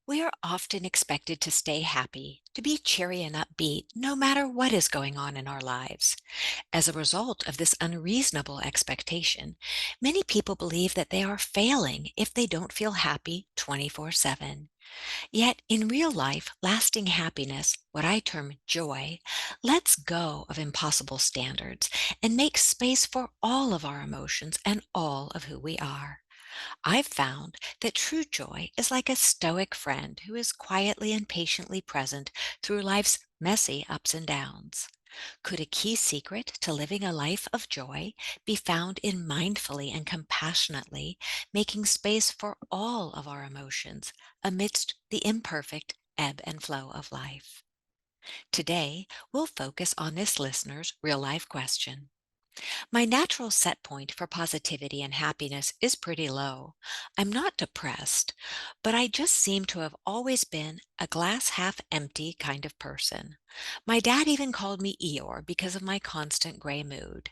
We are often expected to stay happy, to be cheery and upbeat, no matter what is going on in our lives. As a result of this unreasonable expectation, many people believe that they are failing if they don't feel happy 24/7. Yet in real life, lasting happiness, what I term joy, lets go of impossible standards and makes space for all of our emotions and all of who we are. I've found that true joy is like a stoic friend who is quietly and patiently present through life's messy ups and downs. Could a key secret to living a life of joy be found in mindfully and compassionately making space for all of our emotions amidst the imperfect ebb and flow of life? Today, we'll focus on this listener's real life question. My natural set point for positivity and happiness is pretty low. I'm not depressed, but I just seem to have always been a glass half empty kind of person. My dad even called me Eeyore because of my constant gray mood.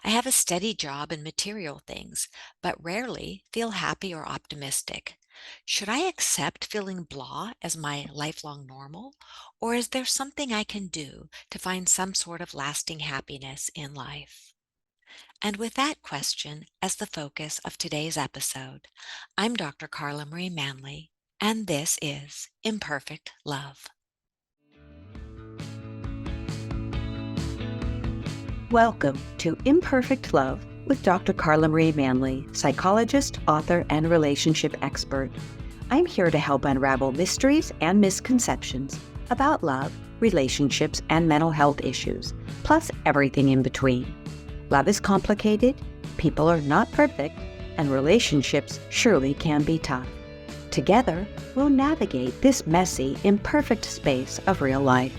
I have a steady job and material things, but rarely feel happy or optimistic. Should I accept feeling blah as my lifelong normal, or is there something I can do to find some sort of lasting happiness in life? And with that question as the focus of today's episode, I'm Dr. Carla Marie Manley, and this is Imperfect Love. Welcome to Imperfect Love with Dr. Carla Marie Manley, psychologist, author, and relationship expert. I'm here to help unravel mysteries and misconceptions about love, relationships, and mental health issues, plus everything in between. Love is complicated, people are not perfect, and relationships surely can be tough. Together, we'll navigate this messy, imperfect space of real life.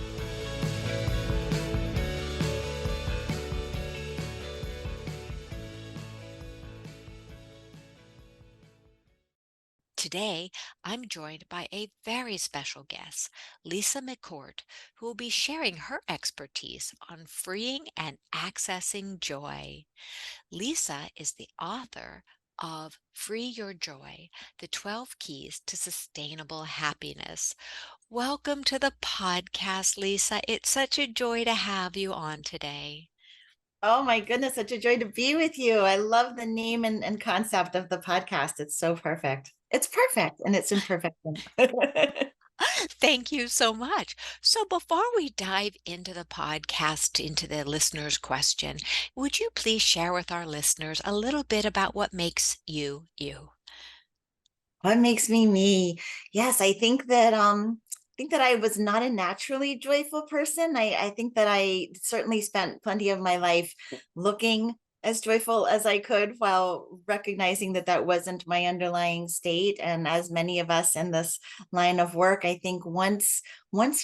Today, I'm joined by a very special guest, Lisa McCourt, who will be sharing her expertise on freeing and accessing joy. Lisa is the author of Free Your Joy, the 12 Keys to Sustainable Happiness. Welcome to the podcast, Lisa. It's such a joy to have you on today. Oh my goodness, such a joy to be with you. I love the name and concept of the podcast. It's so perfect. It's perfect and it's imperfect. Thank you so much. So, before we dive into the podcast, into the listener's question, would you please share with our listeners a little bit about what makes you you? What makes me me? Yes, I think that I was not a naturally joyful person. I think that I certainly spent plenty of my life looking as joyful as I could while recognizing that that wasn't my underlying state. And as many of us in this line of work, I think once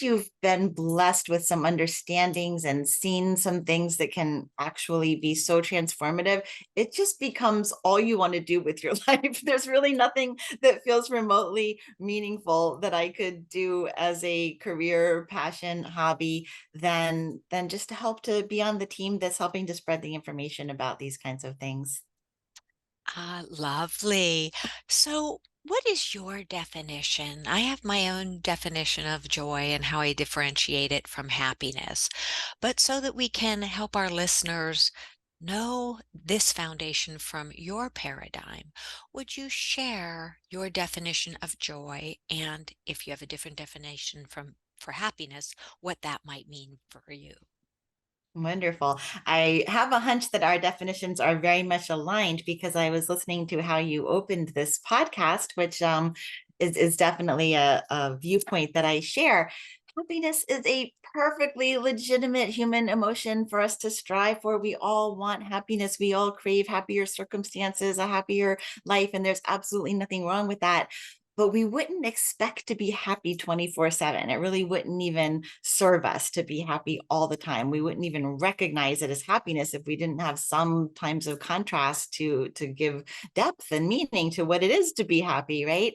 you've been blessed with some understandings and seen some things that can actually be so transformative, it just becomes all you want to do with your life. There's really nothing that feels remotely meaningful that I could do as a career, passion, hobby than just to help to be on the team that's helping to spread the information about these kinds of things. Ah, lovely. So, what is your definition? I have my own definition of joy and how I differentiate it from happiness. But so that we can help our listeners know this foundation from your paradigm, would you share your definition of joy and if you have a different definition from for happiness, what that might mean for you? Wonderful. I have a hunch that our definitions are very much aligned because I was listening to how you opened this podcast, which is definitely a viewpoint that I share. Happiness is a perfectly legitimate human emotion for us to strive for. We all want happiness. We all crave happier circumstances, a happier life, and there's absolutely nothing wrong with that. But we wouldn't expect to be happy 24/7. It really wouldn't even serve us to be happy all the time. We wouldn't even recognize it as happiness if we didn't have some times of contrast to give depth and meaning to what it is to be happy, right?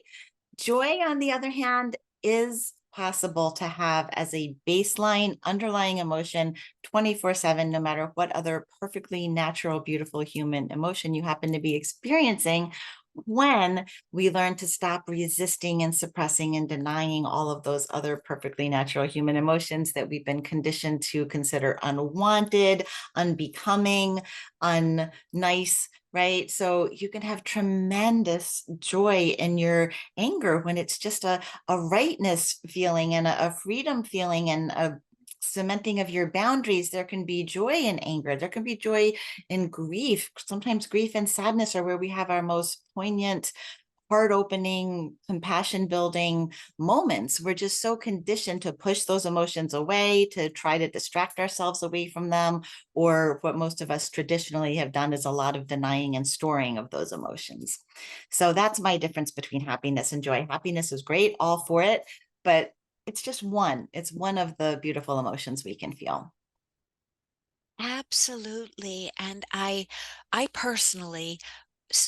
Joy, on the other hand, is possible to have as a baseline underlying emotion 24/7, no matter what other perfectly natural, beautiful human emotion you happen to be experiencing, when we learn to stop resisting and suppressing and denying all of those other perfectly natural human emotions that we've been conditioned to consider unwanted, unbecoming, unnice, right? So you can have tremendous joy in your anger when it's just a rightness feeling and a freedom feeling and a cementing of your boundaries. There can be joy in anger. There can be joy in grief. Sometimes grief and sadness are where we have our most poignant, heart opening, compassion building moments. We're just so conditioned to push those emotions away, to try to distract ourselves away from them. Or what most of us traditionally have done is a lot of denying and storing of those emotions. So that's my difference between happiness and joy. Happiness is great, all for it, but it's just one. It's one of the beautiful emotions we can feel. Absolutely. And I personally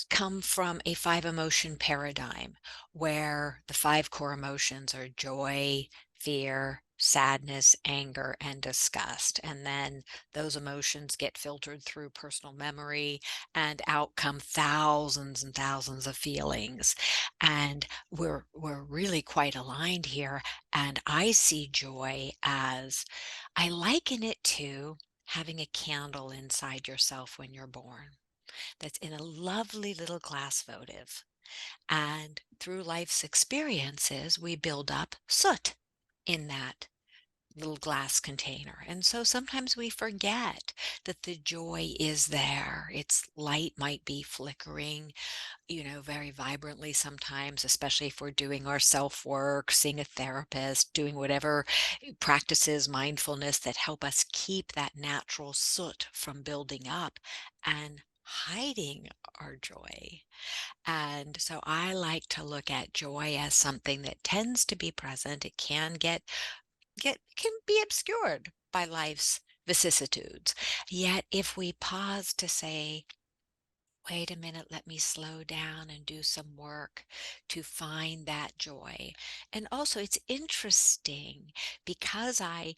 come from a five emotion paradigm where the five core emotions are joy, fear, sadness, anger, and disgust. And then those emotions get filtered through personal memory and out come thousands and thousands of feelings. And we're really quite aligned here. And I see joy as I liken it to having a candle inside yourself when you're born that's in a lovely little glass votive. And through life's experiences, we build up soot in that little glass container. And so sometimes we forget that the joy is there. Its light might be flickering, very vibrantly sometimes, especially if we're doing our self work, seeing a therapist, doing whatever practices, mindfulness that help us keep that natural soot from building up and hiding our joy. And so I like to look at joy as something that tends to be present. It can be obscured by life's vicissitudes. Yet if we pause to say, wait a minute, let me slow down and do some work to find that joy. And also, it's interesting because I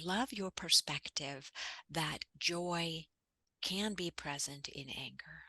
love your perspective that joy can be present in anger.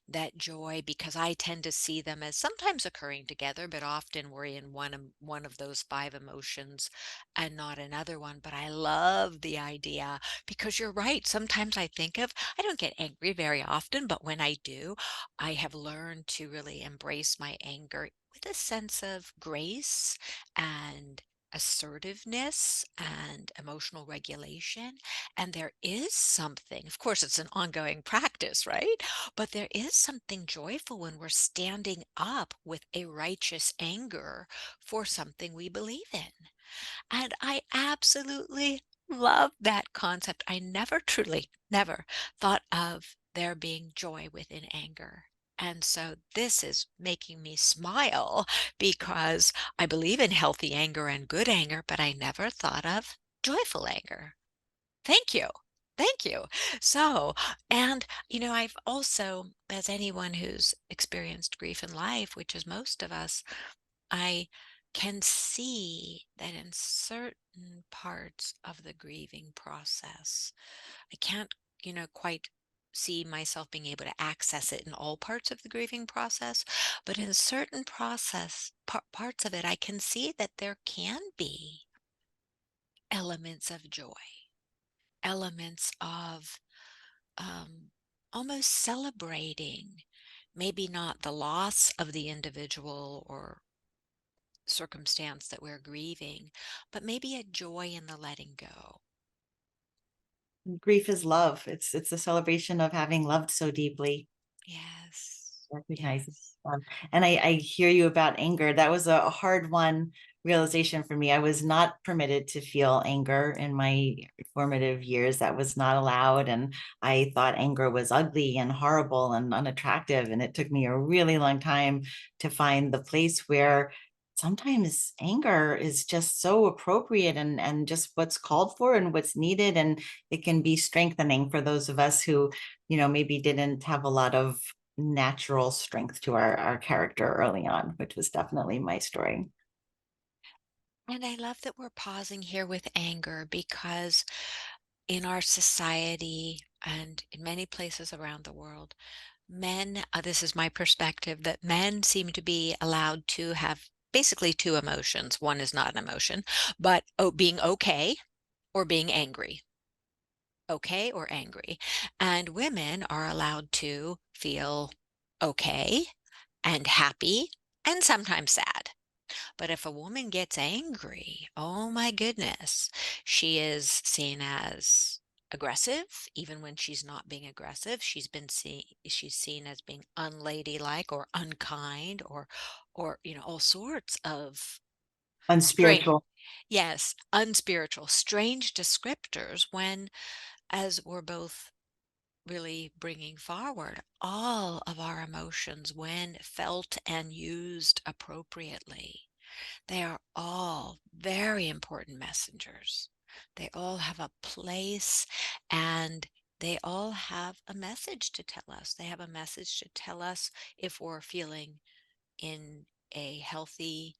That joy, because I tend to see them as sometimes occurring together, but often we're in one of those five emotions and not another one. But I love the idea because you're right. Sometimes I don't get angry very often, but when I do, I have learned to really embrace my anger with a sense of grace and assertiveness and emotional regulation. And there is something, of course, it's an ongoing practice, right? But there is something joyful when we're standing up with a righteous anger for something we believe in. And I absolutely love that concept. I never thought of there being joy within anger. And so this is making me smile because I believe in healthy anger and good anger, but I never thought of joyful anger. Thank you. Thank you. So, and, I've also, as anyone who's experienced grief in life, which is most of us, I can see that in certain parts of the grieving process, I can't, quite see myself being able to access it in all parts of the grieving process, but in certain parts of it, I can see that there can be elements of joy, elements of um, almost celebrating maybe not the loss of the individual or circumstance that we're grieving, but maybe a joy in the letting go. Grief is love. It's a celebration of having loved so deeply. Yes. Recognizing. Yes. And I hear you about anger. That was a hard one realization for me. I was not permitted to feel anger in my formative years. That was not allowed. And I thought anger was ugly and horrible and unattractive. And it took me a really long time to find the place where sometimes anger is just so appropriate and just what's called for and what's needed. And it can be strengthening for those of us who, maybe didn't have a lot of natural strength to our character early on, which was definitely my story. And I love that we're pausing here with anger because in our society and in many places around the world, Men, this is my perspective, that men seem to be allowed to have basically two emotions. One is not an emotion, but being okay or being angry. Okay or angry. And women are allowed to feel okay and happy and sometimes sad. But if a woman gets angry, oh my goodness, she is seen as aggressive, even when she's not being aggressive. She's seen as being unladylike or unkind or all sorts of strange, Unspiritual. yes, unspiritual, strange descriptors when, as we're both really bringing forward, all of our emotions when felt and used appropriately, they are all very important messengers. They all have a place and they all have a message to tell us. They have a message to tell us if we're feeling in a healthy,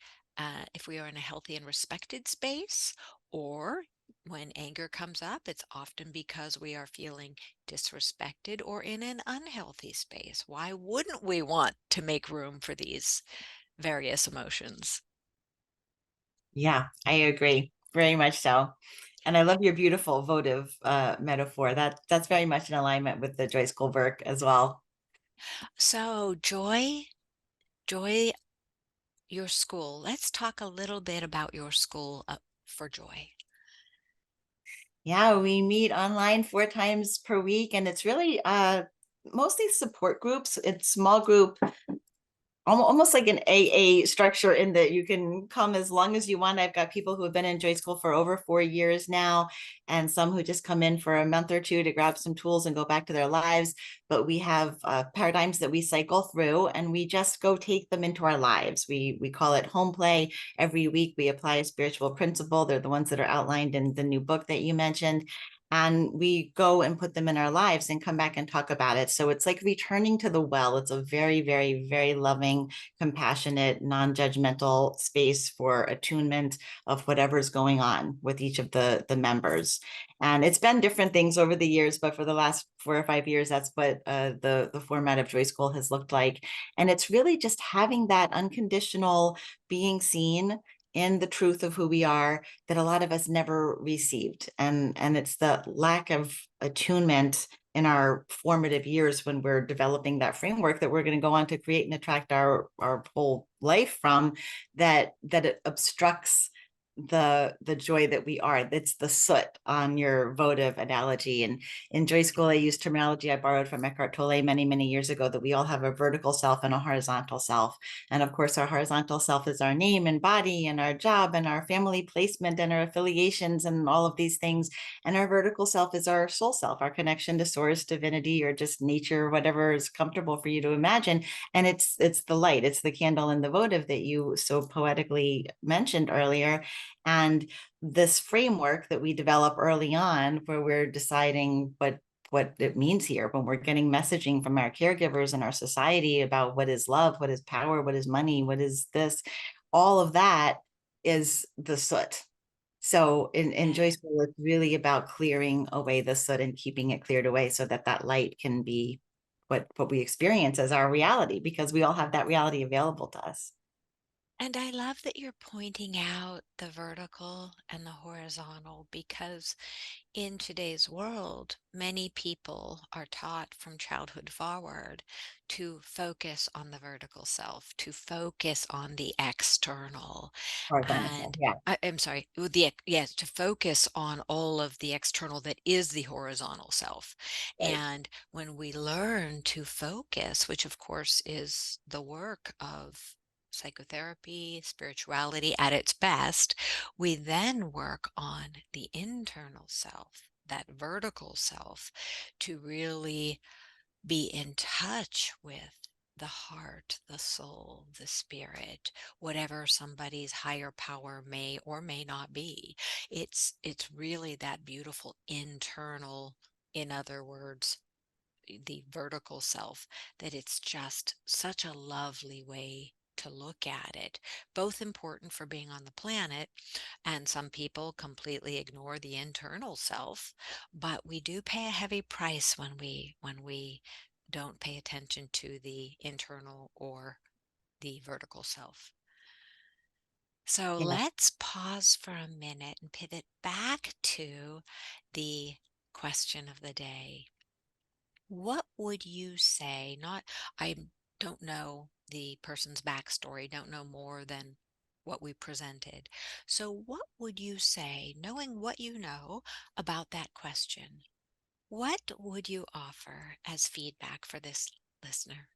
if we are in a healthy and respected space, or when anger comes up, it's often because we are feeling disrespected or in an unhealthy space. Why wouldn't we want to make room for these various emotions? Yeah, I agree. Very much so. And I love your beautiful votive metaphor. That's very much in alignment with the Joyce Goldberg as well. So, Joy, your school. Let's talk a little bit about your school for Joy. Yeah, we meet online 4 times per week, and it's really mostly support groups. It's small group, almost like an AA structure in that you can come as long as you want. I've got people who have been in Joy School for over 4 years now, and some who just come in for a month or two to grab some tools and go back to their lives. But we have paradigms that we cycle through, and we just go take them into our lives. We call it home play. Every week we apply a spiritual principle. They're the ones that are outlined in the new book that you mentioned. And we go and put them in our lives and come back and talk about it. So it's like returning to the well. It's a very, very, very loving, compassionate, non-judgmental space for attunement of whatever's going on with each of the members. And it's been different things over the years, but for the last 4 or 5 years, that's what the format of Joy School has looked like. And it's really just having that unconditional being seen in the truth of who we are that a lot of us never received. And it's the lack of attunement in our formative years when we're developing that framework that we're going to go on to create and attract our whole life from, that it obstructs the joy that we are. It's the soot on your votive analogy. And in Joy School, I use terminology I borrowed from Eckhart Tolle many, many years ago, that we all have a vertical self and a horizontal self. And of course, our horizontal self is our name and body and our job and our family placement and our affiliations and all of these things. And our vertical self is our soul self, our connection to source, divinity, or just nature, whatever is comfortable for you to imagine. And it's the light, it's the candle and the votive that you so poetically mentioned earlier. And this framework that we develop early on, where we're deciding what it means here, when we're getting messaging from our caregivers and our society about what is love, what is power, what is money, what is this, all of that is the soot. So in Joy School, it's really about clearing away the soot and keeping it cleared away so that that light can be what we experience as our reality, because we all have that reality available to us. And I love that you're pointing out the vertical and the horizontal because in today's world, many people are taught from childhood forward to focus on the vertical self, to focus on the external. Horizontal, And yeah. I'm sorry, yes, to focus on all of the external that is the horizontal self. Right. And when we learn to focus, which of course is the work of psychotherapy, spirituality at its best, we then work on the internal self, that vertical self, to really be in touch with the heart, the soul, the spirit, whatever somebody's higher power may or may not be. It's really that beautiful internal, in other words, the vertical self, that it's just such a lovely way to look at it, both important for being on the planet, and some people completely ignore the internal self, but we do pay a heavy price when we don't pay attention to the internal or the vertical self. So Yeah. let's pause for a minute and pivot back to the question of the day. What would you say? Not, I don't know the person's backstory, don't know more than what we presented. So, what would you say, knowing what you know about that question? What would you offer as feedback for this listener?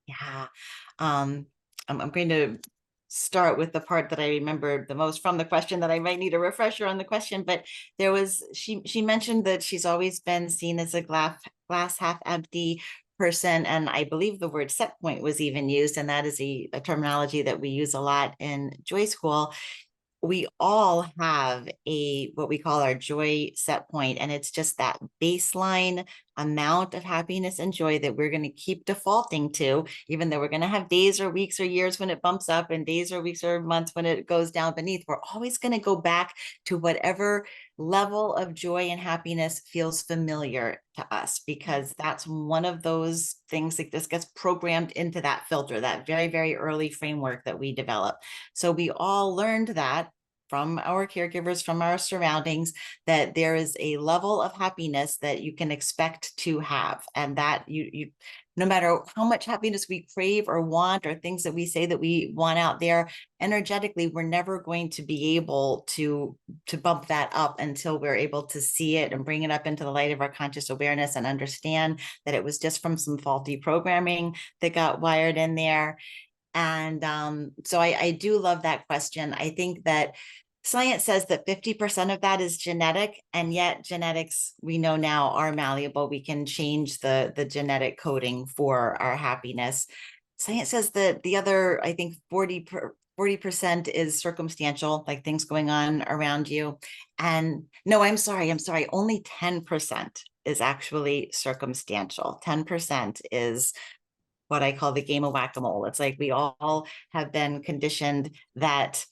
Yeah. Um, I'm going to start with the part that I remember the most from the question that I might need a refresher on the question, but she mentioned that she's always been seen as a glass half empty person. And I believe the word set point was even used. And that is a terminology that we use a lot in Joy School. We all have a what we call our joy set point, and it's just that baseline amount of happiness and joy that we're going to keep defaulting to, even though we're going to have days or weeks or years when it bumps up and days or weeks or months when it goes down beneath. We're always going to go back to whatever level of joy and happiness feels familiar to us, because that's one of those things that just gets programmed into that filter, that very, very early framework that we develop. So we all learned that from our caregivers, from our surroundings, that there is a level of happiness that you can expect to have. And that you no matter how much happiness we crave or want, or things that we say that we want out there, energetically, we're never going to be able to bump that up until we're able to see it and bring it up into the light of our conscious awareness and understand that it was just from some faulty programming that got wired in there. And so I do love that question. I think that science says that 50% of that is genetic, and yet genetics, we know now, are malleable. We can change the genetic coding for our happiness. Science says that the other, I think 40% is circumstantial, like things going on around you. And no, I'm sorry, only 10% is actually circumstantial. 10% is what I call the game of whack-a-mole. It's like we all have been conditioned that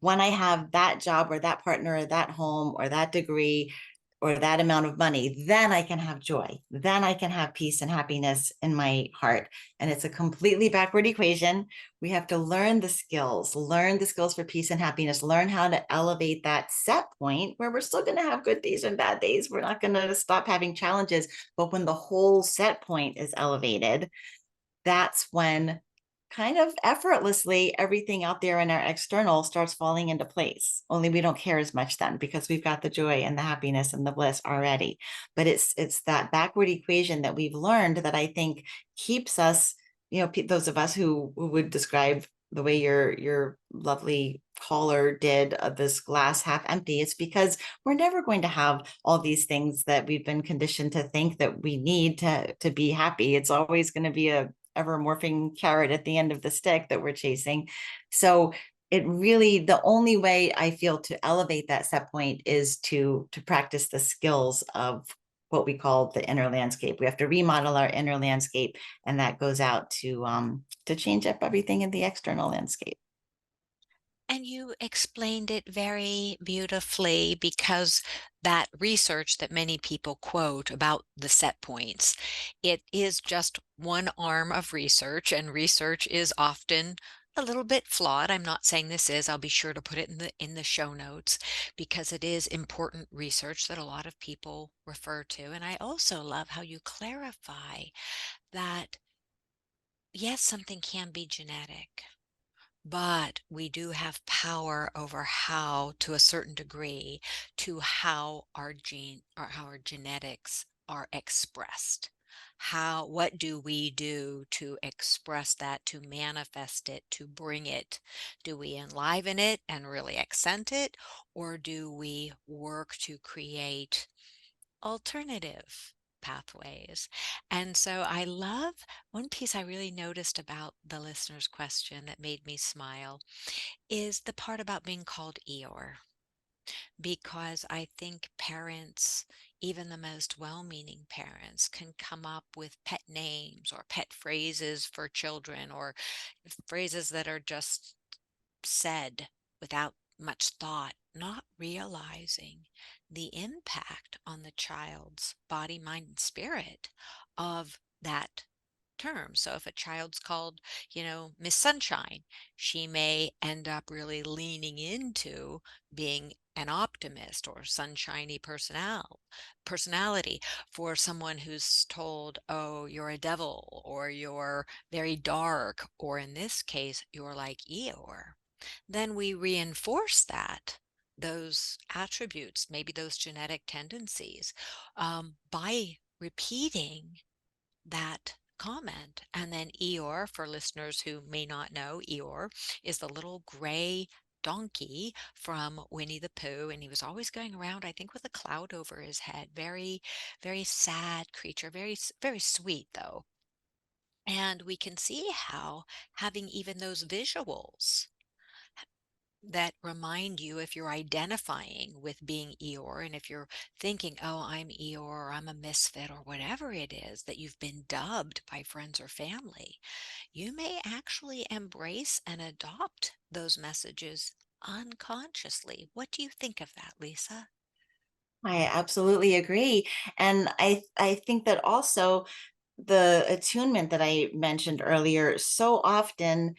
when I have that job or that partner or that home or that degree or that amount of money, then I can have joy. Then I can have peace and happiness in my heart. And it's a completely backward equation. We have to learn the skills for peace and happiness, learn how to elevate that set point where we're still going to have good days and bad days. We're not going to stop having challenges. But when the whole set point is elevated, that's when kind of effortlessly everything out there in our external starts falling into place. Only we don't care as much then, because we've got the joy and the happiness and the bliss already. But it's that backward equation that we've learned that I think keeps us, those of us who would describe the way your lovely caller did, this glass half empty. It's because we're never going to have all these things that we've been conditioned to think that we need to be happy. It's always going to be a ever morphing carrot at the end of the stick that we're chasing. So it really, the only way I feel to elevate that set point is to practice the skills of what we call the inner landscape. We have to remodel our inner landscape, and that goes out to change up everything in the external landscape. And you explained it very beautifully, because that research that many people quote about the set points, it is just one arm of research, and research is often a little bit flawed. I'm not saying this is. I'll be sure to put it in the show notes, because it is important research that a lot of people refer to. And I also love how you clarify that yes, something can be genetic, but we do have power over how, to a certain degree, to how our gene or how our genetics are expressed. What do we do to express that, to manifest it, to bring it? Do we enliven it and really accent it, or do we work to create alternative pathways? And so I love one piece I really noticed about the listener's question that made me smile is the part about being called Eeyore, because I think parents, even the most well-meaning parents, can come up with pet names or pet phrases for children, or phrases that are just said without much thought, not realizing the impact on the child's body, mind, and spirit of that term. So if a child's called, Miss Sunshine, she may end up really leaning into being an optimist or sunshiny personality. For someone who's told, oh, you're a devil, or you're very dark, or in this case, you're like Eeyore, then we reinforce those attributes, maybe those genetic tendencies, by repeating that comment. And then Eeyore, for listeners who may not know, Eeyore is the little gray donkey from Winnie the Pooh, and he was always going around, I think, with a cloud over his head. Very, very sad creature, very sweet though. And we can see how having even those visuals that remind you, if you're identifying with being Eeyore, and if you're thinking, oh, I'm Eeyore, or I'm a misfit, or whatever it is that you've been dubbed by friends or family, you may actually embrace and adopt those messages unconsciously. What do you think of that, Lisa? I absolutely agree. And I think that also the attunement that I mentioned earlier, so often,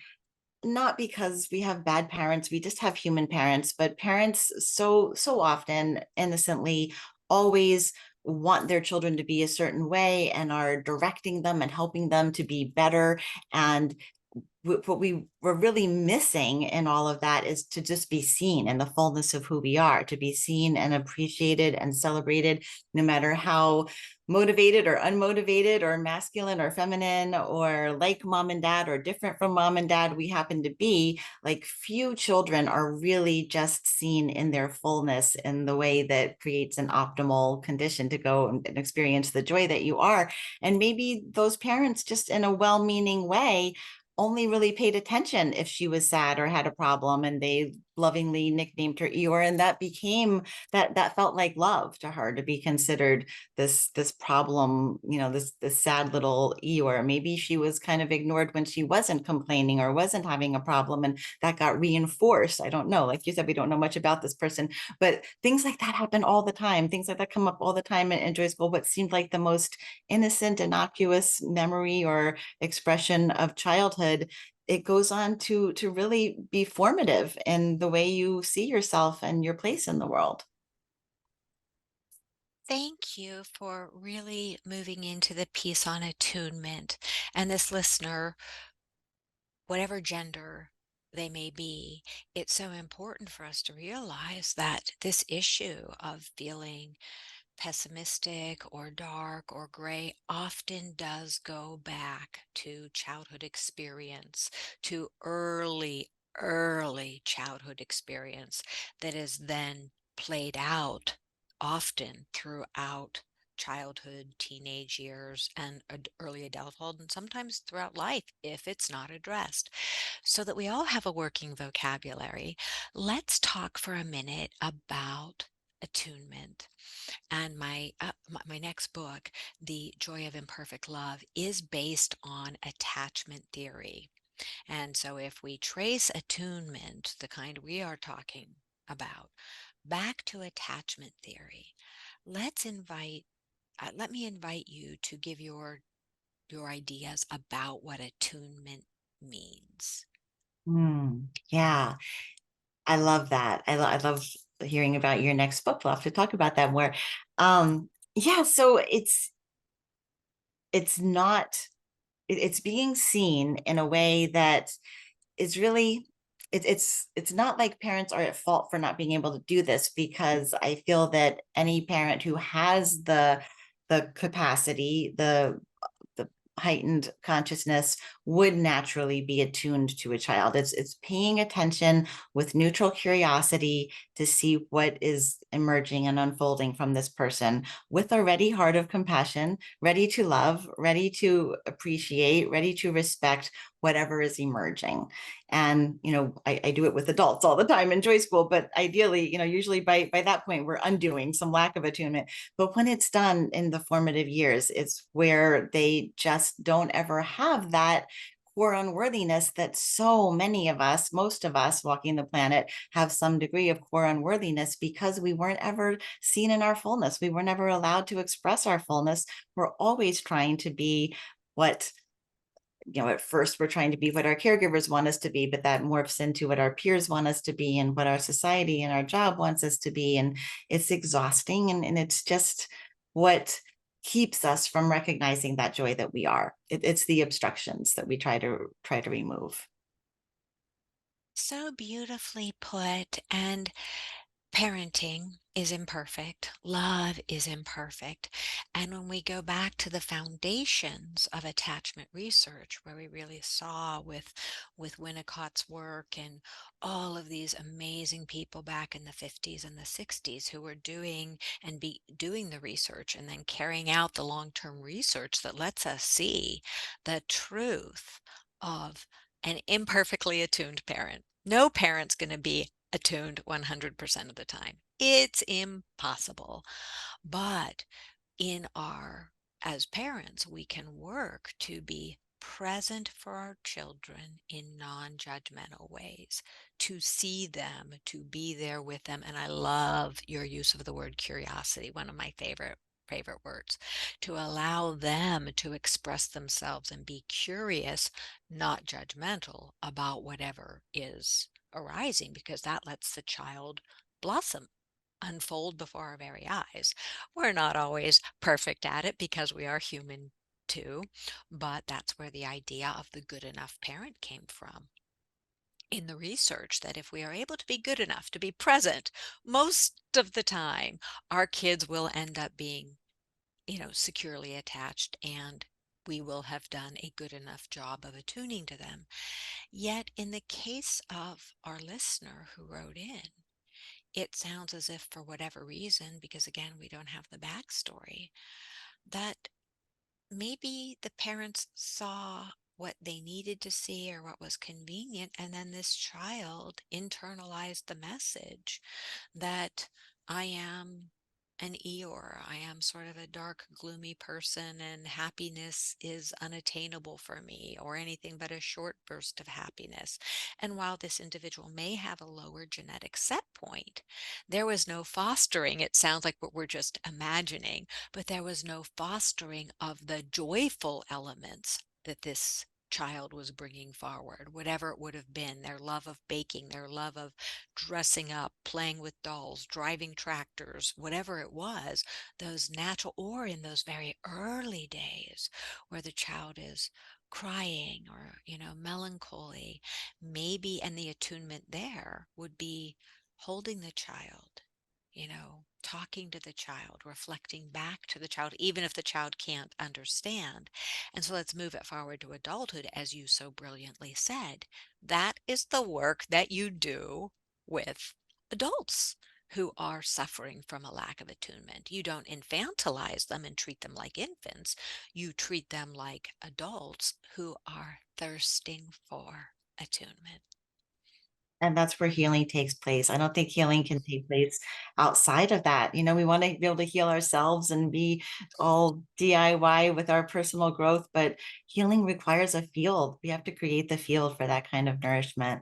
not because we have bad parents, we just have human parents, but parents so often innocently always want their children to be a certain way and are directing them and helping them to be better. And what we were really missing in all of that is to just be seen in the fullness of who we are, to be seen and appreciated and celebrated, no matter how motivated or unmotivated or masculine or feminine or like mom and dad or different from mom and dad we happen to be. Like, few children are really just seen in their fullness in the way that creates an optimal condition to go and experience the joy that you are. And maybe those parents, just in a well-meaning way, only really paid attention if she was sad or had a problem, and they lovingly nicknamed her Eeyore, and that became that felt like love to her, to be considered this problem, this sad little Eeyore. Maybe she was kind of ignored when she wasn't complaining or wasn't having a problem, and that got reinforced. I don't know, like you said, we don't know much about this person, but things like that happen all the time. Things like that come up all the time in joy school. What seemed like the most innocent, innocuous memory or expression of childhood, it goes on to really be formative in the way you see yourself and your place in the world. Thank you for really moving into the piece on attunement. And this listener, whatever gender they may be, it's so important for us to realize that this issue of feeling pessimistic or dark or gray often does go back to childhood experience, to early childhood experience that is then played out often throughout childhood, teenage years, and early adulthood, and sometimes throughout life if it's not addressed. So that we all have a working vocabulary, let's talk for a minute about attunement. And my next book, The Joy of Imperfect Love, is based on attachment theory. And so if we trace attunement, the kind we are talking about, back to attachment theory, let me invite you to give your ideas about what attunement means. Yeah, I love that. I love hearing about your next book. We'll have to talk about that more. Yeah, so it's not it's being seen in a way that is really, it's not like parents are at fault for not being able to do this, because I feel that any parent who has the capacity, the heightened consciousness, would naturally be attuned to a child. It's paying attention with neutral curiosity to see what is emerging and unfolding from this person, with a ready heart of compassion, ready to love, ready to appreciate, ready to respect whatever is emerging. And I do it with adults all the time in joy school, but ideally, usually by that point we're undoing some lack of attunement. But when it's done in the formative years, it's where they just don't ever have that core unworthiness that so many of us, most of us walking the planet, have some degree of core unworthiness because we weren't ever seen in our fullness. We were never allowed to express our fullness. We're always trying to be what, at first we're trying to be what our caregivers want us to be, but that morphs into what our peers want us to be and what our society and our job wants us to be. And it's exhausting. And it's just what keeps us from recognizing that joy that we are. It's the obstructions that we try to remove. So beautifully put. And parenting is imperfect. Love is imperfect. And when we go back to the foundations of attachment research, where we really saw with Winnicott's work and all of these amazing people back in the 50s and the 60s who were doing the research and then carrying out the long-term research that lets us see the truth of an imperfectly attuned parent. No parent's going to be attuned 100% of the time. It's impossible. But in our, as parents, we can work to be present for our children in non-judgmental ways, to see them, to be there with them. And I love your use of the word curiosity, one of my favorite words, to allow them to express themselves and be curious, not judgmental about whatever is arising, because that lets the child blossom, unfold before our very eyes. We're not always perfect at it because we are human too, but that's where the idea of the good enough parent came from. In the research, that if we are able to be good enough to be present most of the time, our kids will end up being, securely attached, and we will have done a good enough job of attuning to them. Yet, in the case of our listener who wrote in, it sounds as if, for whatever reason, because again, we don't have the backstory, that maybe the parents saw what they needed to see or what was convenient, and then this child internalized the message that I am an Eeyore. I am sort of a dark, gloomy person, and happiness is unattainable for me, or anything but a short burst of happiness. And while this individual may have a lower genetic set point, there was no fostering. It sounds like what we're just imagining, but there was no fostering of the joyful elements that this child was bringing forward, whatever it would have been, their love of baking, their love of dressing up, playing with dolls, driving tractors, whatever it was, those natural, or in those very early days where the child is crying or, melancholy, maybe, and the attunement there would be holding the child, talking to the child, reflecting back to the child, even if the child can't understand. And so let's move it forward to adulthood, as you so brilliantly said. That is the work that you do with adults who are suffering from a lack of attunement. You don't infantilize them and treat them like infants. You treat them like adults who are thirsting for attunement. And that's where healing takes place. I don't think healing can take place outside of that. We want to be able to heal ourselves and be all DIY with our personal growth, but healing requires a field. We have to create the field for that kind of nourishment.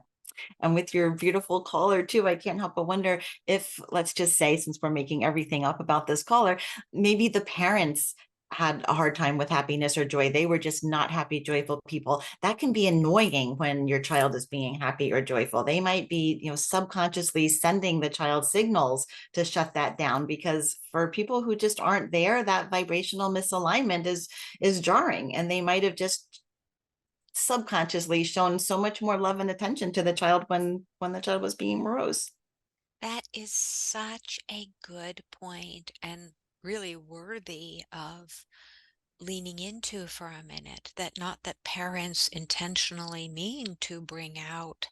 And with your beautiful caller too, I can't help but wonder if, let's just say, since we're making everything up about this caller, maybe the parents had a hard time with happiness or joy. They were just not happy, joyful people. That can be annoying when your child is being happy or joyful. They might be, subconsciously sending the child signals to shut that down, because for people who just aren't there, that vibrational misalignment is jarring, and they might have just subconsciously shown so much more love and attention to the child when the child was being morose. That is such a good point, and really worthy of leaning into for a minute. That not that parents intentionally mean to bring out,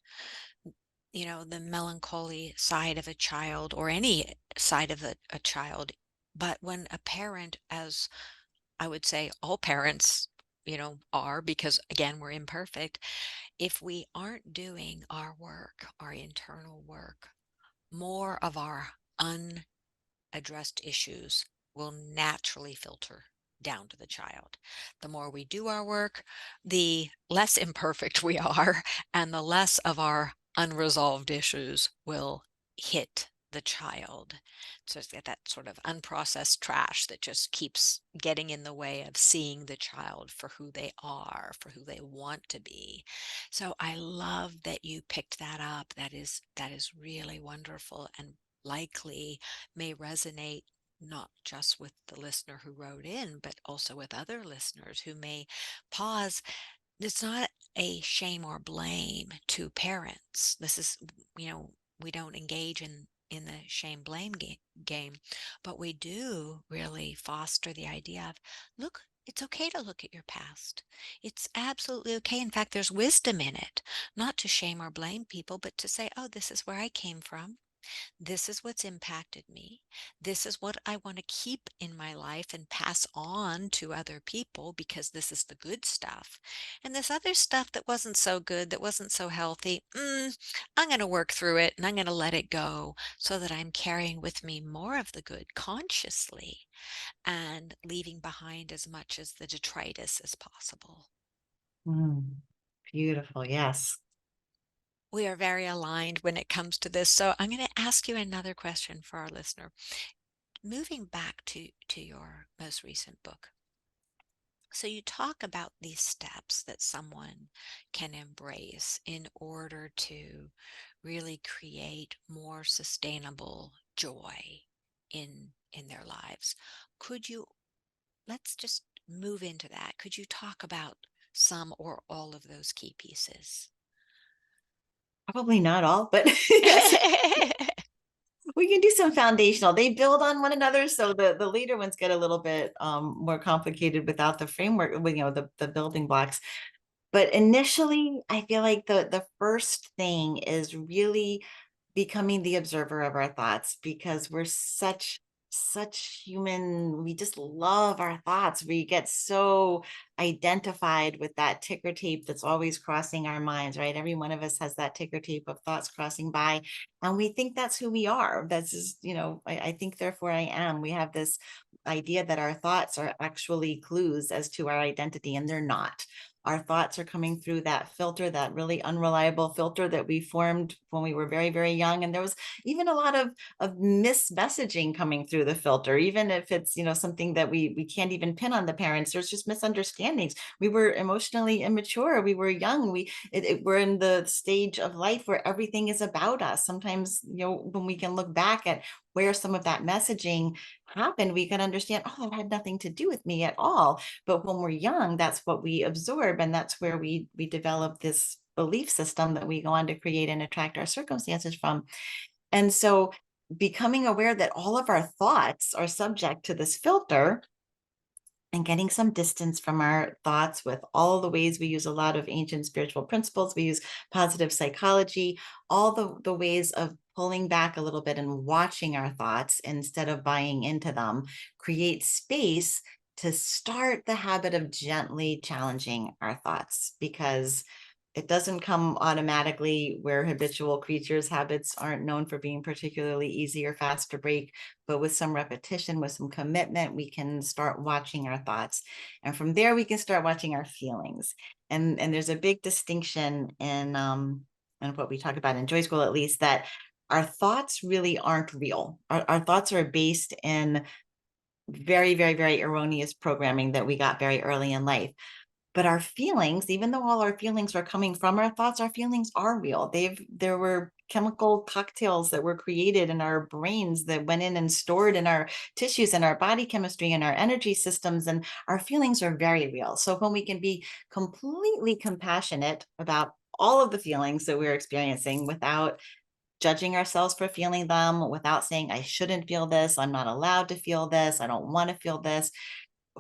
the melancholy side of a child, or any side of a child, but when a parent, as I would say all parents, are, because again, we're imperfect, if we aren't doing our work, our internal work, more of our unaddressed issues will naturally filter down to the child. The more we do our work, the less imperfect we are, and the less of our unresolved issues will hit the child. So it's got that sort of unprocessed trash that just keeps getting in the way of seeing the child for who they are, for who they want to be. So I love that you picked that up. That is really wonderful, and likely may resonate not just with the listener who wrote in, but also with other listeners who may pause. It's not a shame or blame to parents. This is, we don't engage in the shame blame game, but we do really foster the idea of, look, it's okay to look at your past. It's absolutely okay. In fact, there's wisdom in it, not to shame or blame people, but to say, oh, this is where I came from. This is what's impacted me. This is what I want to keep in my life and pass on to other people, because this is the good stuff. And this other stuff that wasn't so good, that wasn't so healthy, I'm going to work through it and I'm going to let it go so that I'm carrying with me more of the good consciously and leaving behind as much as the detritus as possible. Beautiful. Yes. We are very aligned when it comes to this. So I'm going to ask you another question for our listener. Moving back to your most recent book. So you talk about these steps that someone can embrace in order to really create more sustainable joy in their lives. Could you, let's just move into that. Could you talk about some or all of those key pieces? Probably not all, but yes, we can do some foundational. They build on one another, so the later ones get a little bit more complicated without the framework, the building blocks. But initially, I feel like the first thing is really becoming the observer of our thoughts, because we're such human, we just love our thoughts. We get so identified with that ticker tape that's always crossing our minds, right? Every one of us has that ticker tape of thoughts crossing by, and we think that's who we are. That's just, I think therefore I am. We have this idea that our thoughts are actually clues as to our identity, and they're not. Our thoughts are coming through that filter, that really unreliable filter that we formed when we were very, very young. And there was even a lot of messaging coming through the filter, even if it's, something that we can't even pin on the parents. There's just misunderstandings. We were emotionally immature. We were young. We're in the stage of life where everything is about us. Sometimes, when we can look back at where some of that messaging happened, we can understand, oh, it had nothing to do with me at all. But when we're young, that's what we absorb, and that's where we develop this belief system that we go on to create and attract our circumstances from. And so becoming aware that all of our thoughts are subject to this filter, and getting some distance from our thoughts with all the ways we use a lot of ancient spiritual principles. We use positive psychology, all the ways of pulling back a little bit and watching our thoughts instead of buying into them, create space to start the habit of gently challenging our thoughts, because it doesn't come automatically. We're habitual creatures. Habits aren't known for being particularly easy or fast to break, but with some repetition, with some commitment, we can start watching our thoughts. And from there, we can start watching our feelings. And there's a big distinction in what we talk about in Joy School, at least, that our thoughts really aren't real. Our thoughts are based in very, very, very erroneous programming that we got very early in life. But our feelings, even though all our feelings are coming from our thoughts, our feelings are real. There were chemical cocktails that were created in our brains that went in and stored in our tissues and our body chemistry and our energy systems, and our feelings are very real. So when we can be completely compassionate about all of the feelings that we're experiencing without judging ourselves for feeling them, without saying, I shouldn't feel this, I'm not allowed to feel this, I don't want to feel this,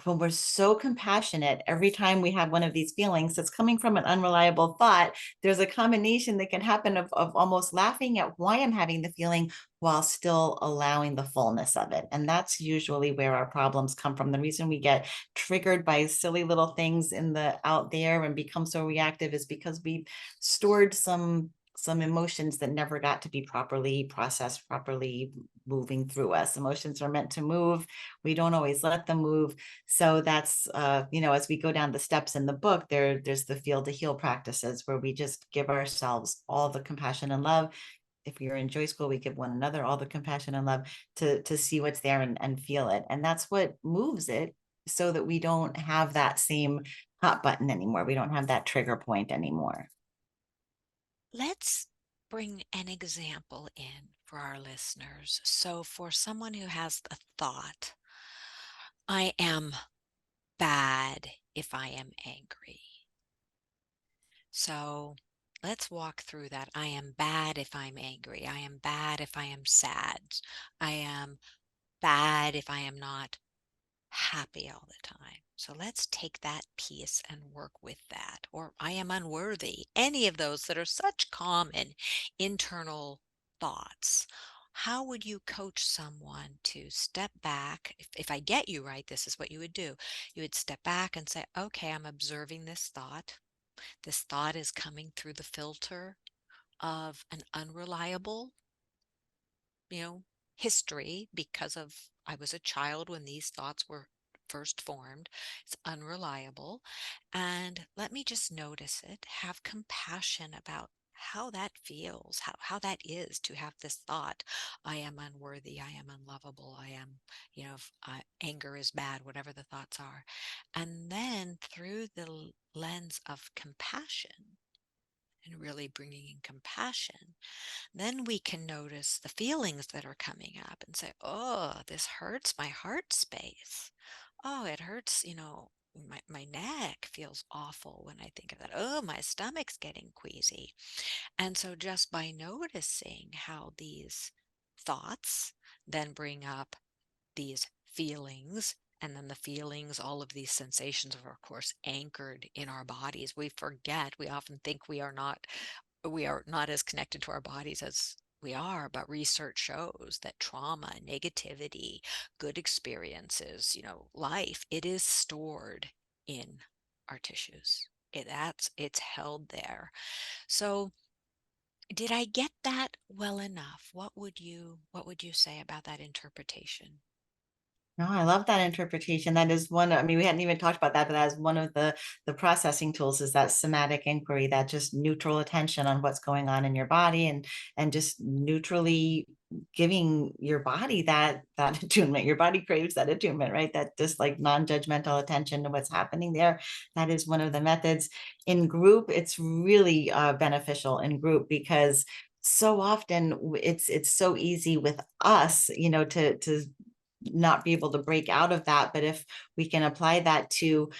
when we're so compassionate, every time we have one of these feelings that's coming from an unreliable thought, there's a combination that can happen of almost laughing at why I'm having the feeling while still allowing the fullness of it. And that's usually where our problems come from. The reason we get triggered by silly little things in the out there and become so reactive is because we stored some some emotions that never got to be properly processed, properly moving through us. Emotions are meant to move. We don't always let them move. So that's, as we go down the steps in the book, there's the feel to heal practices where we just give ourselves all the compassion and love. If you're in joy school, we give one another all the compassion and love to see what's there and feel it. And that's what moves it, so that we don't have that same hot button anymore. We don't have that trigger point anymore. Let's bring an example in for our listeners. So, for someone who has a thought, I am bad if I am angry. So, let's walk through that. I am bad if I'm angry. I am bad if I am sad. I am bad if I am not happy all the time. So let's take that piece and work with that. Or I am unworthy. Any of those that are such common internal thoughts. How would you coach someone to step back? If I get you right, this is what you would do. You would step back and say, okay, I'm observing this thought. This thought is coming through the filter of an unreliable, you know, history because of I was a child when these thoughts were first formed. It's unreliable. And let me just notice it, have compassion about how that feels, how that is to have this thought, I am unworthy, I am unlovable, I am, anger is bad, whatever the thoughts are. And then through the lens of compassion and really bringing in compassion, then we can notice the feelings that are coming up and say, oh, this hurts my heart space. Oh, it hurts, my neck feels awful when I think of that. Oh, my stomach's getting queasy. And so just by noticing how these thoughts then bring up these feelings, and then the feelings, all of these sensations are, of course, anchored in our bodies. We forget, we often think we are not as connected to our bodies as we are, but research shows that trauma, negativity, good experiences, life, it is stored in our tissues. It's held there. So did I get that well enough? What would you say about that interpretation? No, I love that interpretation. That is one, I mean, we hadn't even talked about that, but that is one of the processing tools, is that somatic inquiry, that just neutral attention on what's going on in your body, and just neutrally giving your body that attunement. Your body craves that attunement, right? That just like non-judgmental attention to what's happening there. That is one of the methods. In group, it's really beneficial in group, because so often it's so easy with us, to not be able to break out of that. But if we can apply that to,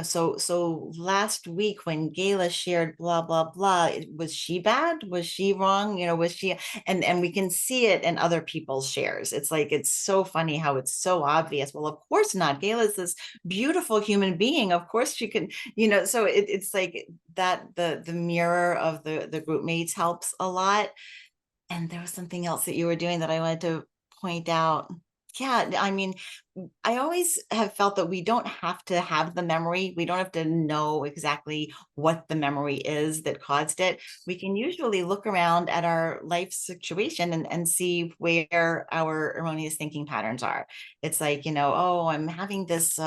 so last week when Gayla shared blah blah blah, was she bad, was she wrong, was she, and we can see it in other people's shares. It's like, it's so funny how it's so obvious. Well, of course not. Gayla's this beautiful human being, of course she can, so it's like that, the mirror of the group mates helps a lot. And there was something else that you were doing that I wanted to point out. Yeah, I mean, I always have felt that we don't have to have the memory. We don't have to know exactly what the memory is that caused it. We can usually look around at our life situation and see where our erroneous thinking patterns are. It's like, oh, I'm having this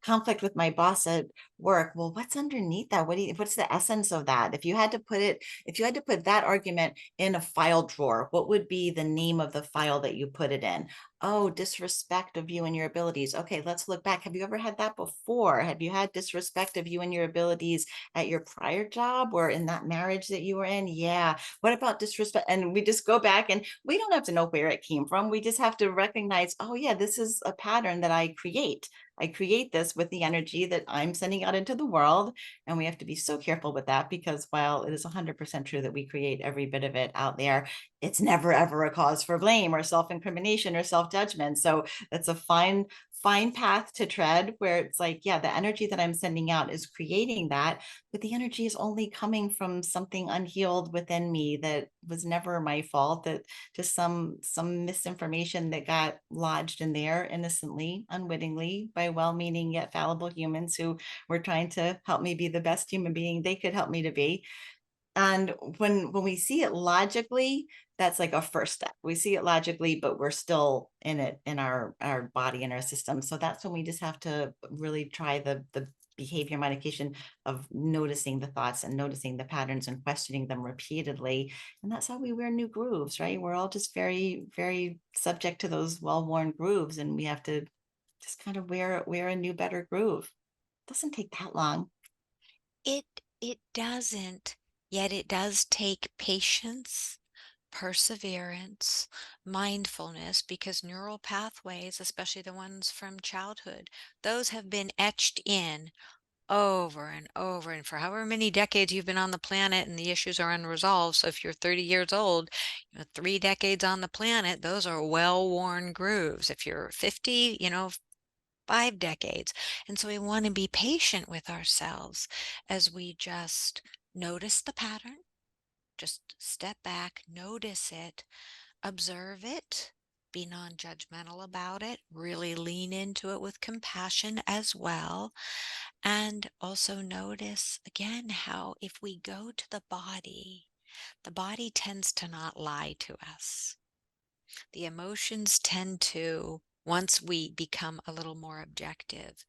conflict with my boss at work. Well, what's underneath that? What's the essence of that? If you had to put that argument in a file drawer, what would be the name of the file that you put it in? Oh, disrespect of you and your abilities. Okay, let's look back. Have you ever had that before? Have you had disrespect of you and your abilities at your prior job or in that marriage that you were in? Yeah. What about disrespect? And we just go back, and we don't have to know where it came from. We just have to recognize, oh yeah, this is a pattern that I create. I create this with the energy that I'm sending out into the world. And we have to be so careful with that, because while it is 100% true that we create every bit of it out there, it's never ever a cause for blame or self-incrimination or self-judgment. So that's a fine path to tread, where it's like, yeah, the energy that I'm sending out is creating that, but the energy is only coming from something unhealed within me that was never my fault, that just some misinformation that got lodged in there innocently, unwittingly, by well-meaning yet fallible humans who were trying to help me be the best human being they could help me to be. And when we see it logically, that's like a first step. We see it logically, but we're still in it in our body and our system. So that's when we just have to really try the behavior modification of noticing the thoughts and noticing the patterns and questioning them repeatedly. And that's how we wear new grooves, right? We're all just very, very subject to those well-worn grooves, and we have to just kind of wear a new, better groove. Doesn't take that long. It it doesn't, yet it does take patience, perseverance, mindfulness, because neural pathways, especially the ones from childhood, those have been etched in over and over, and for however many decades you've been on the planet and the issues are unresolved. So if you're 30 years old, 3 decades on the planet, those are well-worn grooves. If you're 50, 5 decades. And so we want to be patient with ourselves as we just notice the pattern, just step back, notice it, observe it, be non-judgmental about it, really lean into it with compassion as well. And also notice again how if we go to the body tends to not lie to us. The emotions tend to, once we become a little more objective,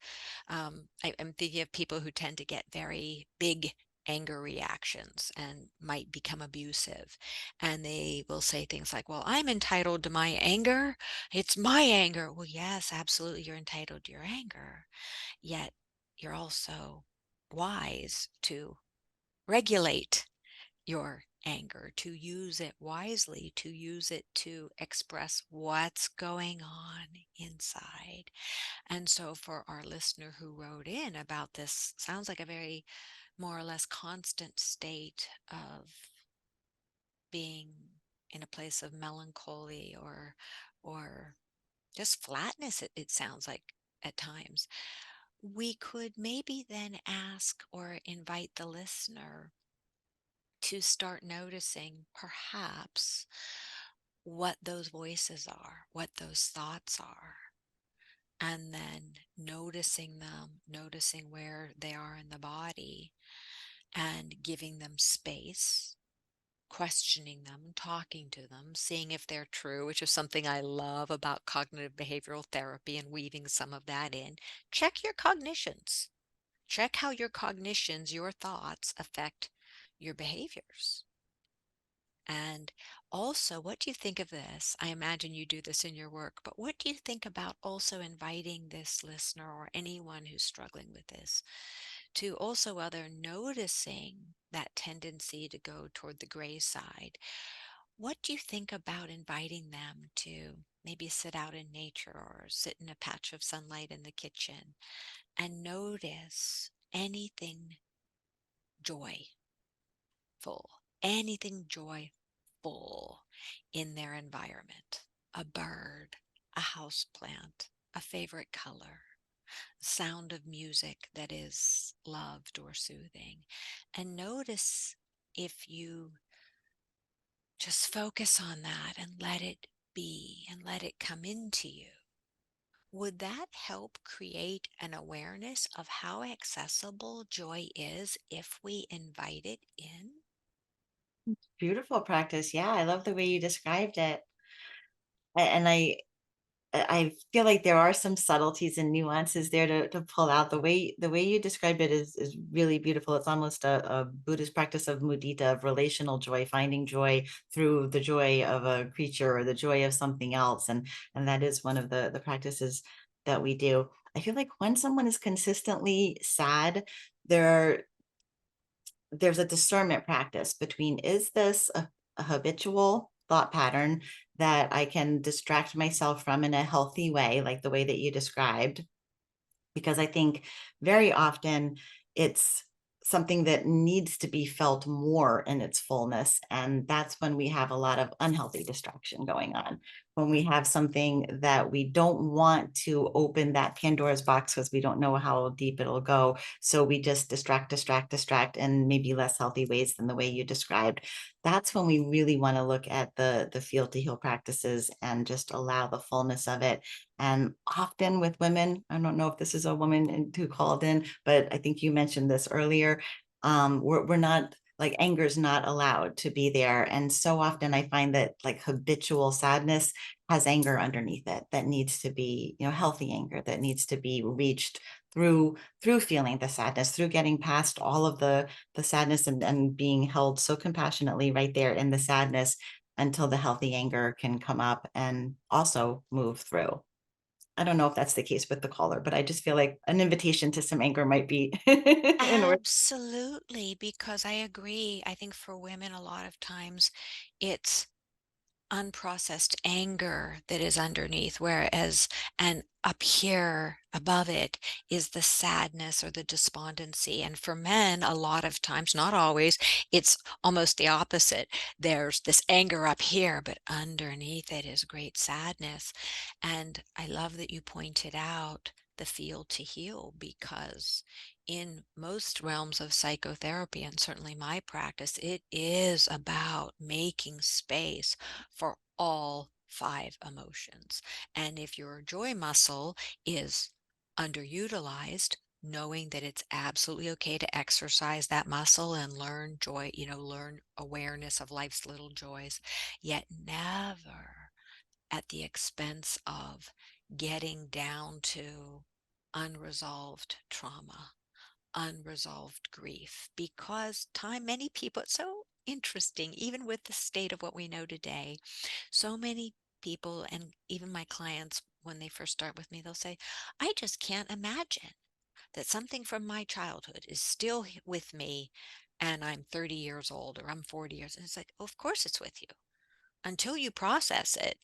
I'm thinking of people who tend to get very big anger reactions and might become abusive. And they will say things like, well, I'm entitled to my anger. It's my anger. Well, yes, absolutely, you're entitled to your anger. Yet you're also wise to regulate your anger, to use it wisely, to use it to express what's going on inside. And so, for our listener who wrote in about this, sounds like a very more or less constant state of being in a place of melancholy or just flatness, it sounds like at times. We could maybe then ask or invite the listener to start noticing perhaps what those voices are, what those thoughts are, and then noticing them, noticing where they are in the body, and giving them space, questioning them, talking to them, seeing if they're true, which is something I love about cognitive behavioral therapy and weaving some of that in. Check your cognitions. Check how your cognitions, your thoughts affect your behaviors. And also, what do you think of this? I imagine you do this in your work, but what do you think about also inviting this listener or anyone who's struggling with this to also other noticing that tendency to go toward the gray side? What do you think about inviting them to maybe sit out in nature or sit in a patch of sunlight in the kitchen and notice anything joyful, anything joyful in their environment? A bird, a house plant, a favorite color, sound of music that is loved or soothing. And notice if you just focus on that and let it be and let it come into you. Would that help create an awareness of how accessible joy is if we invite it in? Beautiful practice. Yeah, I love the way you described it. And I feel like there are some subtleties and nuances there to pull out. The way you described it is really beautiful. It's almost a Buddhist practice of mudita, of relational joy, finding joy through the joy of a creature or the joy of something else. And that is one of the practices that we do. I feel like when someone is consistently sad, there there's a discernment practice between, is this a habitual thought pattern that I can distract myself from in a healthy way, like the way that you described? Because I think very often it's something that needs to be felt more in its fullness. And that's when we have a lot of unhealthy distraction going on. When we have something that we don't want to open that Pandora's box because we don't know how deep it'll go. So we just distract in maybe less healthy ways than the way you described. That's when we really want to look at the feel to heal practices and just allow the fullness of it. And often with women, I don't know if this is a woman who called in, but I think you mentioned this earlier. We're not like anger is not allowed to be there. And so often I find that like habitual sadness has anger underneath it that needs to be, healthy anger that needs to be reached through feeling the sadness, through getting past all of the sadness, and being held so compassionately right there in the sadness until the healthy anger can come up and also move through. I don't know if that's the case with the caller, but I just feel like an invitation to some anger might be in order. Absolutely, because I agree. I think for women, a lot of times it's unprocessed anger that is underneath, whereas, and up here above it is the sadness or the despondency. And for men, a lot of times, not always, it's almost the opposite. There's this anger up here, but underneath it is great sadness. And I love that you pointed out the feel to heal, because in most realms of psychotherapy, and certainly my practice, it is about making space for all five emotions. And if your joy muscle is underutilized, knowing that it's absolutely okay to exercise that muscle and learn joy, learn awareness of life's little joys, yet never at the expense of getting down to unresolved trauma, unresolved grief, because many people, it's so interesting, even with the state of what we know today, so many people, and even my clients, when they first start with me, they'll say, I just can't imagine that something from my childhood is still with me, and I'm 30 years old or I'm 40 years. And it's like, oh, of course it's with you until you process it.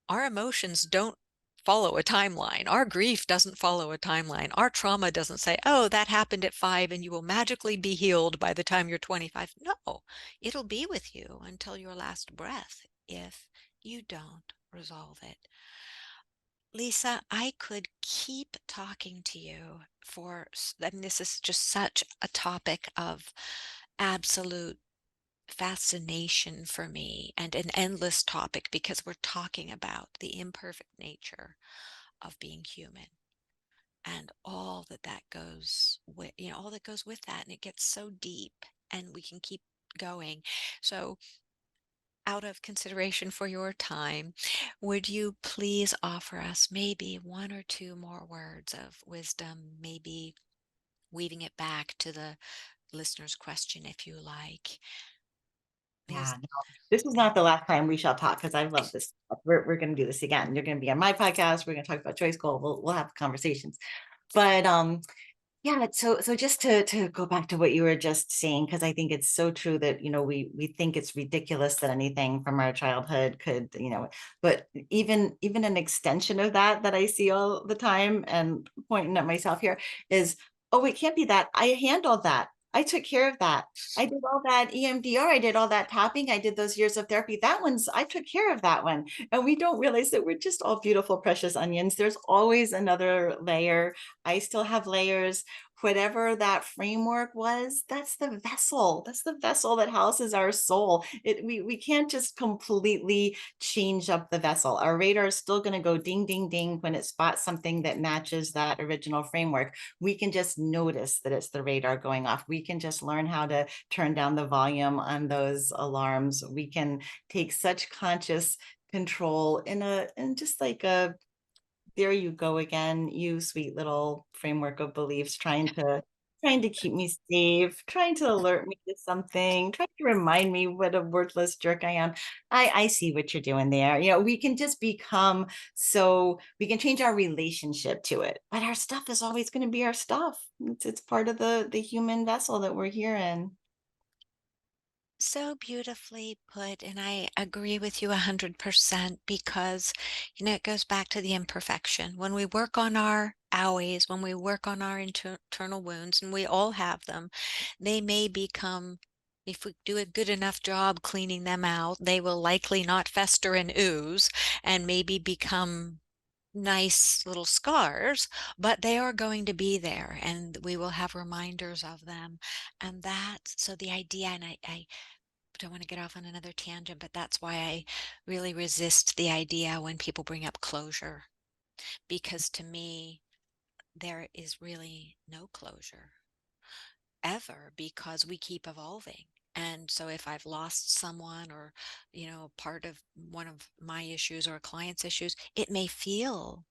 Our emotions don't follow a timeline. Our grief doesn't follow a timeline. Our trauma doesn't say, oh, that happened at 5 and you will magically be healed by the time you're 25. No, it'll be with you until your last breath if you don't resolve it. Lisa, I could keep talking to you I mean, this is just such a topic of absolute fascination for me, and an endless topic, because we're talking about the imperfect nature of being human and all that goes with, all that goes with that. And it gets so deep, and we can keep going. So, out of consideration for your time, would you please offer us maybe one or two more words of wisdom, maybe weaving it back to the listener's question, if you like? Yeah, Is no, this is not the last time we shall talk because I love this. We're going to do this again. You're going to be on my podcast. We're going to talk about choice goal. We'll have conversations. But yeah, so just to go back to what you were just saying, because I think it's so true that we think it's ridiculous that anything from our childhood could, but even an extension of that I see all the time, and pointing at myself here, is, oh, it can't be that. I handled that. I took care of that. I did all that EMDR. I did all that tapping. I did those years of therapy. I took care of that one. And we don't realize that we're just all beautiful, precious onions. There's always another layer. I still have layers. Whatever that framework was, that's the vessel. That's the vessel that houses our soul. We can't just completely change up the vessel. Our radar is still going to go ding, ding, ding when it spots something that matches that original framework. We can just notice that it's the radar going off. We can just learn how to turn down the volume on those alarms. We can take such conscious control in just like a, there you go again, you sweet little framework of beliefs, trying to keep me safe, trying to alert me to something, trying to remind me what a worthless jerk I am. I see what you're doing there. We can just become, so we can change our relationship to it, but our stuff is always going to be our stuff. It's part of the human vessel that we're here in. so beautifully put, and I agree with you 100%, because, it goes back to the imperfection. When we work on our owies, when we work on our internal wounds, and we all have them, they may become, if we do a good enough job cleaning them out, they will likely not fester and ooze and maybe become nice little scars, but they are going to be there, and we will have reminders of them. And so the idea, and I don't want to get off on another tangent, but that's why I really resist the idea when people bring up closure, because to me, there is really no closure ever, because we keep evolving. And so if I've lost someone or, part of one of my issues or a client's issues, it may feel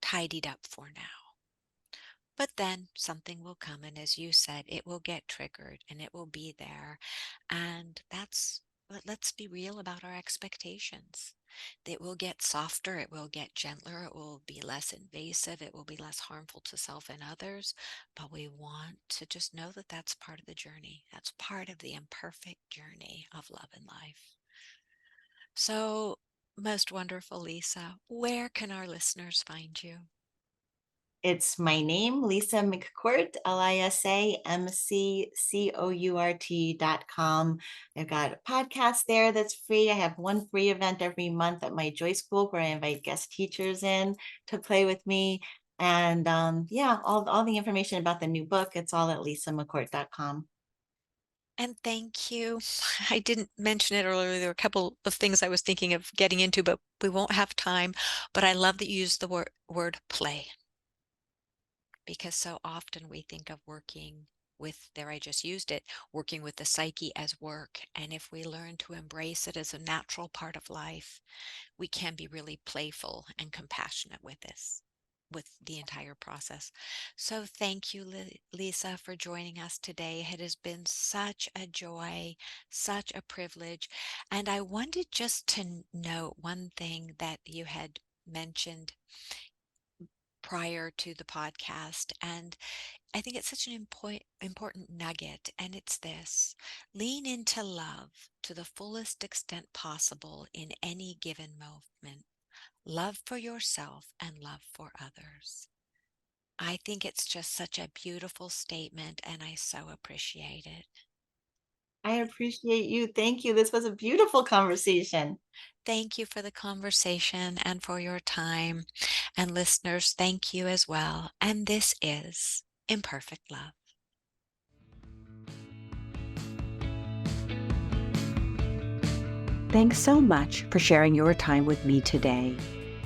tidied up for now. But then something will come, and as you said, it will get triggered and it will be there. And let's be real about our expectations. It will get softer, it will get gentler, it will be less invasive, it will be less harmful to self and others. But we want to just know that that's part of the journey. That's part of the imperfect journey of love and life. So, most wonderful Lisa, where can our listeners find you? It's my name, Lisa McCourt, LisaMcCourt.com. I've got a podcast there that's free. I have one free event every month at my Joy School where I invite guest teachers in to play with me. And yeah, all the information about the new book, it's all at LisaMcCourt.com. And thank you. I didn't mention it earlier. There were a couple of things I was thinking of getting into, but we won't have time. But I love that you used the word play, because so often we think of working with, there I just used it, working with the psyche as work. And if we learn to embrace it as a natural part of life, we can be really playful and compassionate with this, with the entire process. So thank you, Lisa, for joining us today. It has been such a joy, such a privilege. And I wanted just to note one thing that you had mentioned prior to the podcast. And I think it's such an important nugget, and it's this: lean into love to the fullest extent possible in any given moment. Love for yourself and love for others. I think it's just such a beautiful statement, and I so appreciate it. I appreciate you. Thank you. This was a beautiful conversation. Thank you for the conversation and for your time. And listeners, thank you as well. And this is Imperfect Love. Thanks so much for sharing your time with me today.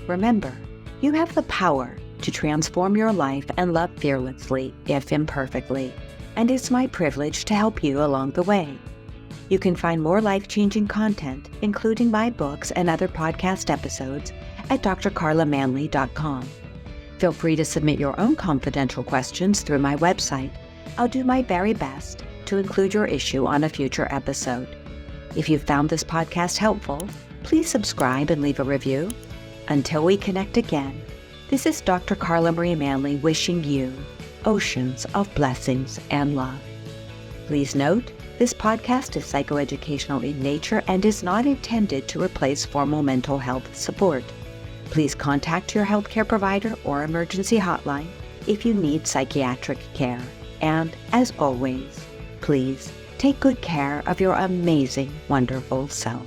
Remember, you have the power to transform your life and love fearlessly, if imperfectly, and it's my privilege to help you along the way. You can find more life-changing content, including my books and other podcast episodes, at drcarlamanley.com. Feel free to submit your own confidential questions through my website. I'll do my very best to include your issue on a future episode. If you found this podcast helpful, please subscribe and leave a review. Until we connect again, this is Dr. Carla Marie Manley wishing you oceans of blessings and love. Please note, this podcast is psychoeducational in nature and is not intended to replace formal mental health support. Please contact your healthcare provider or emergency hotline if you need psychiatric care. And as always, please take good care of your amazing, wonderful self.